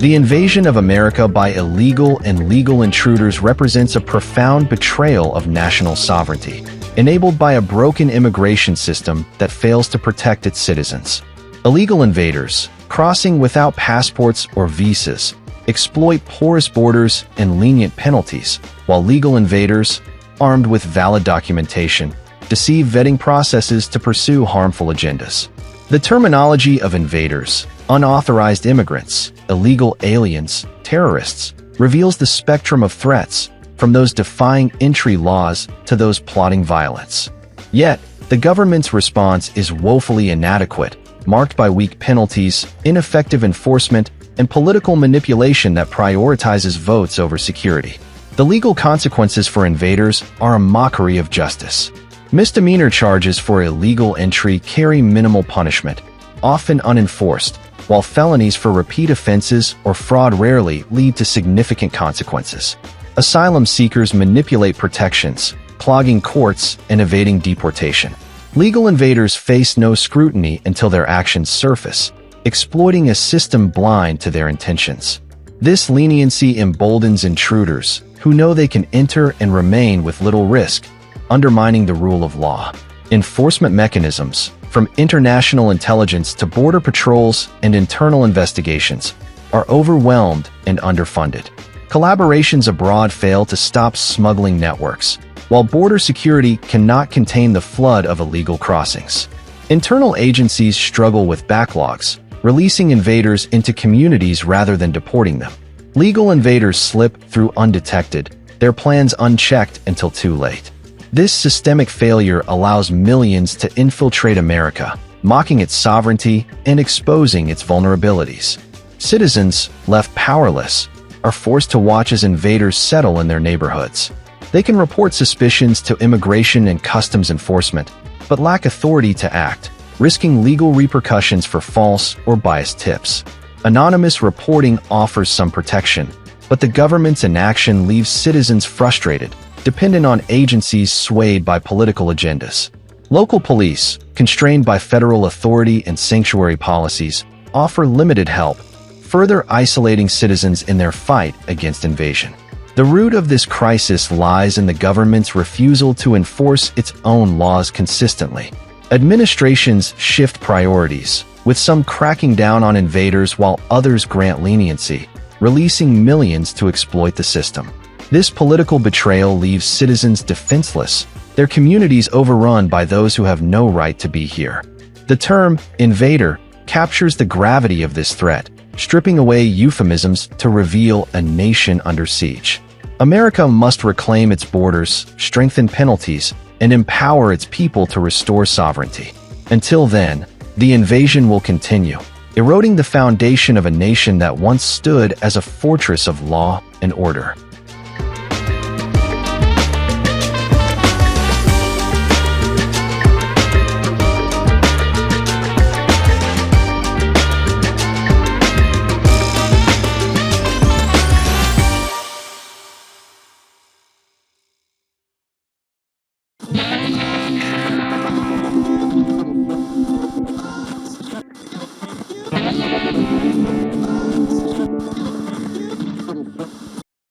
The invasion of America by illegal and legal intruders represents a profound betrayal of national sovereignty, enabled by a broken immigration system that fails to protect its citizens. Illegal invaders, crossing without passports or visas, exploit porous borders and lenient penalties, while legal invaders, armed with valid documentation, deceive vetting processes to pursue harmful agendas. The terminology of invaders, unauthorized immigrants, illegal aliens, terrorists, reveals the spectrum of threats, from those defying entry laws to those plotting violence. Yet, the government's response is woefully inadequate, marked by weak penalties, ineffective enforcement, and political manipulation that prioritizes votes over security. The legal consequences for invaders are a mockery of justice. Misdemeanor charges for illegal entry carry minimal punishment, often unenforced, while felonies for repeat offenses or fraud rarely lead to significant consequences. Asylum seekers manipulate protections, clogging courts and evading deportation. Legal invaders face no scrutiny until their actions surface, exploiting a system blind to their intentions. This leniency emboldens intruders, who know they can enter and remain with little risk, undermining the rule of law. Enforcement mechanisms, from international intelligence to border patrols and internal investigations, are overwhelmed and underfunded. Collaborations abroad fail to stop smuggling networks, while border security cannot contain the flood of illegal crossings. Internal agencies struggle with backlogs, releasing invaders into communities rather than deporting them. Legal invaders slip through undetected, their plans unchecked until too late. This systemic failure allows millions to infiltrate America, mocking its sovereignty and exposing its vulnerabilities. Citizens, left powerless, are forced to watch as invaders settle in their neighborhoods. They can report suspicions to immigration and customs enforcement, but lack authority to act, risking legal repercussions for false or biased tips. Anonymous reporting offers some protection, but the government's inaction leaves citizens frustrated, dependent on agencies swayed by political agendas. Local police, constrained by federal authority and sanctuary policies, offer limited help, further isolating citizens in their fight against invasion. The root of this crisis lies in the government's refusal to enforce its own laws consistently. Administrations shift priorities, with some cracking down on invaders while others grant leniency, releasing millions to exploit the system. This political betrayal leaves citizens defenseless, their communities overrun by those who have no right to be here. The term invader captures the gravity of this threat, stripping away euphemisms to reveal a nation under siege. America must reclaim its borders, strengthen penalties, and empower its people to restore sovereignty. Until then, the invasion will continue, eroding the foundation of a nation that once stood as a fortress of law and order.